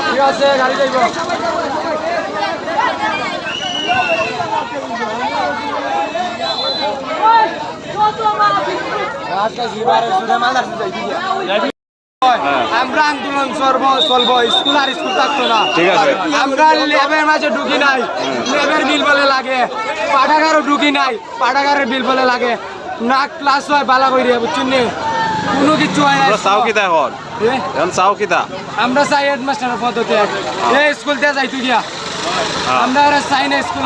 ঠিক আছে গাড়ি যাইব আমরা আন্দোলন চলবো স্কুল আর স্কুল থাকতো না ঠিক আছে আমরা ল্যাবের মাঝে ঢুকি নাই ল্যাবের বিল বলে লাগে পাঠাগারও ঢুকি নাই পাঠাগারের বিল বলে লাগে না ক্লাস হয় বালা করি বুঝছেন নি কোনো কিছু হয় না চাও কিতা এখন চাও কিতা আমরা চাই হেডমাস্টারের পদ্ধতি এই স্কুল দিয়ে যাই তুই দিয়া আমরা আর চাই না স্কুল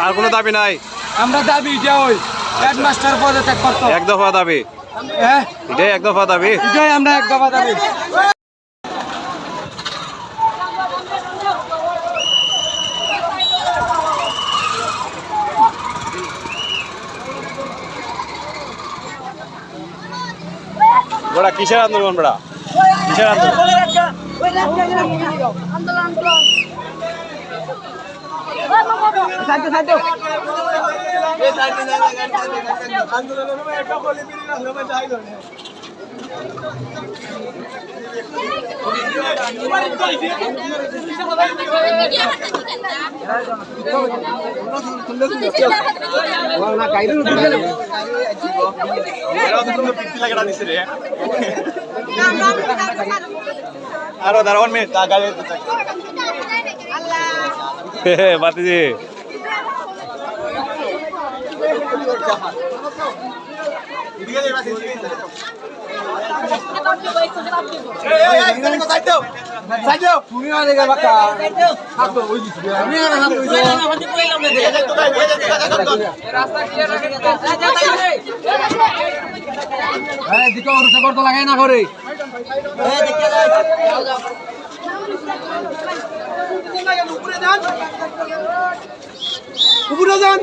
আর কোনো দাবি নাই আমরা দাবি এটা ওই হেডমাস্টার পদত্যাগ করতো এক দফা দাবি হ্যাঁ এটাই এক দফা দাবি এটাই আমরা এক দফা দাবি বড়া কিসের আন্দোলন বড়া কিসের আন্দোলন আরো দাঁড়ান মিনিট বাতিজি লাগাই না করে উপরে যান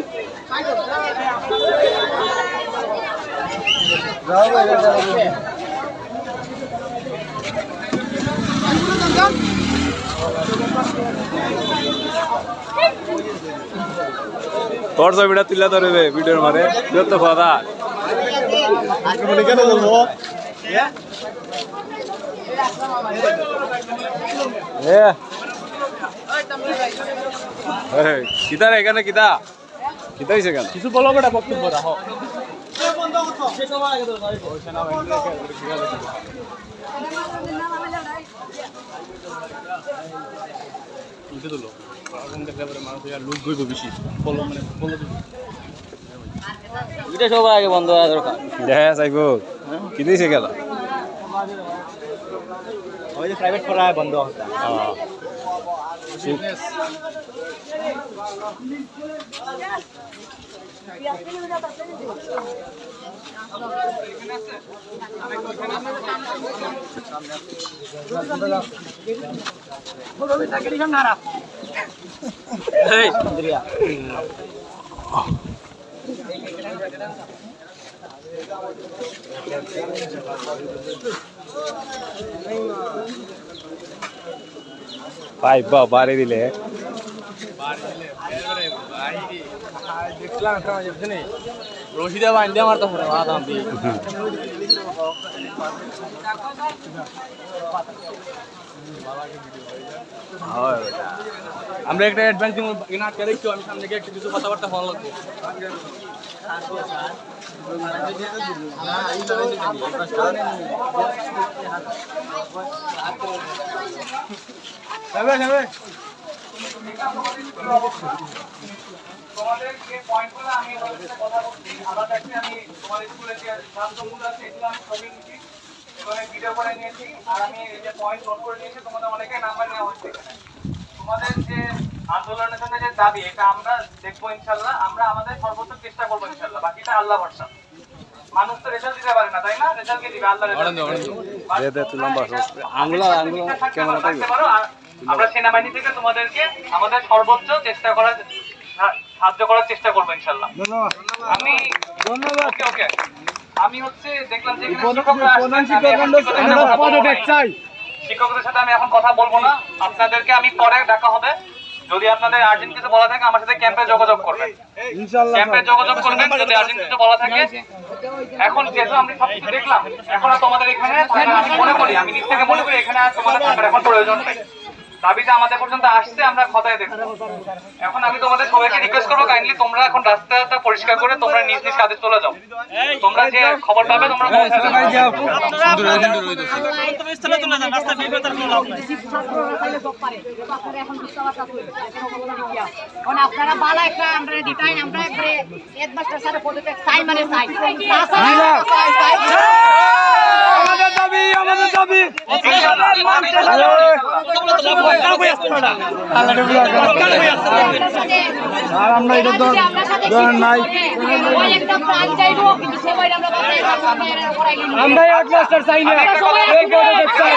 তোর ছবিটা তুলে ধরবে ভিডিওর মারে যত কথা কেন বলবো কিতা রে এখানে কিতা কিতা হয়েছে কেন কিছু বলো বেটা বক্তব্য রাখো সবার আগে বন্ধ হওয়া দরকার দেখা চাইব কি দিয়েছে গেল প্রাইভেট করা বন্ধ পাইপ বাড়ি দিলে দেখলাম রশিদা বাইন দিয়ে আমার তো আমরা একটা অ্যাডভান্সিং আটকে দেখছি আমি সামনে গিয়ে একটু কিছু কথাবার্তা ফোন লাগবো তোমাদের যে পয়েন্টগুলো আমি কথা বলছি আবার দেখছি আমি তোমার স্কুলে যে ছাত্রগুলো আছে এগুলো আমি ছবি নিচ্ছি এখানে ভিডিও করে নিয়েছি আর আমি এই যে পয়েন্ট নোট করে নিয়েছি তোমাদের অনেকে নাম্বার নেওয়া হচ্ছে তোমাদের যে আন্দোলনের জন্য যে দাবি এটা আমরা দেখবো ইনশাল্লাহ আমরা আমাদের সর্বোচ্চ চেষ্টা করবো ইনশাল্লাহ বাকিটা আল্লাহ ভরসা মানুষ তো রেজাল্ট দিতে পারে না তাই না রেজাল্ট কে দিবে আল্লাহ আমরা সেনাবাহিনী থেকে তোমাদেরকে আমাদের সর্বোচ্চ চেষ্টা করার সাহায্য করার চেষ্টা করবো ইনশাল্লাহ আমি ওকে ওকে আমি হচ্ছে দেখলাম যে শিক্ষকদের সাথে আমি এখন কথা বলবো না আপনাদেরকে আমি পরে ডাকা হবে যদি আপনাদের আর্জেন্ট কিছু বলা থাকে আমার সাথে ক্যাম্পে যোগাযোগ করবেন, ক্যাম্পে যোগাযোগ করবেন যদি আর্জেন্ট কিছু বলা থাকে। এখন যেহেতু আমি সবকিছু দেখলাম, এখন আর তোমাদের এখানে আমি মনে করি, আমি নিজ থেকে মনে করি এখানে আর তোমাদের থাকার এখন প্রয়োজন নেই। দাবিটা আমাদের পর্যন্ত আসছে, আমরা খতায় দেখবো। এখন আমি তোমাদের সবাইকে রিকোয়েস্ট করবো, কাইন্ডলি তোমরা এখন রাস্তাটা পরিষ্কার করে তোমরা নিজ নিজ কাজে চলে যাও। তোমরা যে খবর পাবে তোমরা পৌঁছে যাও। আপনারা বালা একটা আমরা দিতাই আমরা একবারে হেডমাস্টার স্যারের পদে চাই মানে চাই আমাদের দাবি আমরা হেডমাস্টার চাই না, এই পদক্ষেপ চাই।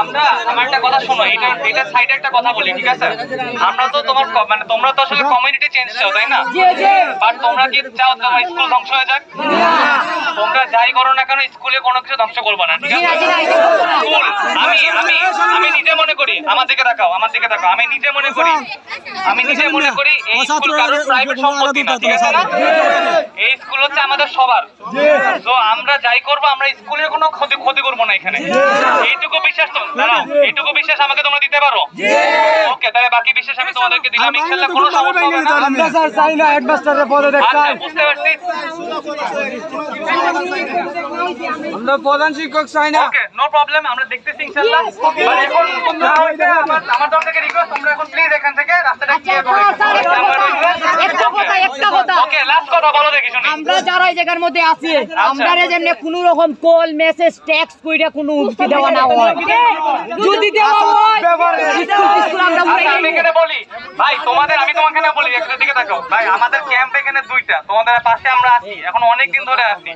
আমরা আমার একটা কথা শোনো, এটা সাইডে একটা কথা বলি, ঠিক আছে? আমরা তো তোমার মানে তোমরা তো আসলে কমিউনিটি চেঞ্জ চাও, তাই না? বাট তোমরা কি চাও তোমার স্কুল ধ্বংস হয়ে যাক? তোমরা যাই করো না কেন স্কুলে কোনো কিছু ধ্বংস করবে না, ঠিক আছে? স্কুল আমি নিজে মনে করি, আমার দিকে তাকাও, আমি নিজে মনে করি এই স্কুল কারোর প্রাইভেট সম্পত্তি না, ঠিক আছে না? এই স্কুল হচ্ছে আমাদের সবার। তো আমরা যাই করবো, আমরা স্কুলের কোনো ক্ষতি করবো না এখানে। এইটুকু বিশ্বাস তো দাঁড়াও, এইটুকু বিশ্বাস আমাকে তোমরা দিতে পারো? ওকে, তাহলে বাকি বিশ্বাস আমি তোমাদেরকে দিলাম, ইনশাআল্লাহ কোনো সমস্যা হবে না। আমরা স্যার চাই না হেডমাস্টারের পদত্যাগ চাই। বুঝতে পারছি। আমরা প্রধান শিক্ষক চাই না। ওকে, নো প্রবলেম, আমরা দেখতেছি ইনশাআল্লাহ। বাট এখন আমার তরফ থেকে রিকোয়েস্ট, তোমরা এখন প্লিজ এখান থেকে রাস্তাটা ক্লিয়ার করে একটা কথা ওকে, লাস্ট কথা বলো দেখি শুনি। আমরা যারা এই জায়গার মধ্যে আছি আমরা যেমনি কোনো রকম কল মেসেজ টেক্সট কইরা কোনো উঠতে দেওয়া না হয়, যদি দেওয়া হয় স্কুল আমরা আচ্ছা, আমি এখানে বলি ভাই তোমাদের, আমি তোমাকে না বলি, একটা দিকে তাকাও ভাই, আমাদের ক্যাম্প এখানে দুইটা, তোমাদের পাশে আমরা আছি, এখন অনেক দিন ধরে আছি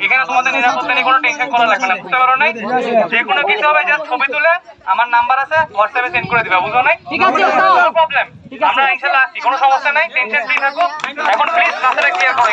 এখানে, তোমাদের নিরাপত্তা নিয়ে কোনো টেনশন করা লাগবে না, বুঝতে পারো নাই? যে কোনো কিছু হবে জাস্ট ছবি তুলে আমার নাম্বার আছে হোয়াটসঅ্যাপে সেন্ড করে দিবা, বুঝো নাই? ঠিক আছে, নো প্রবলেম, আমরা ইনশাআল্লাহ আছি, কোনো সমস্যা নাই, টেনশন ফ্রি থাকো। এখন প্লিজ রাস্তাটা ক্লিয়ার করো।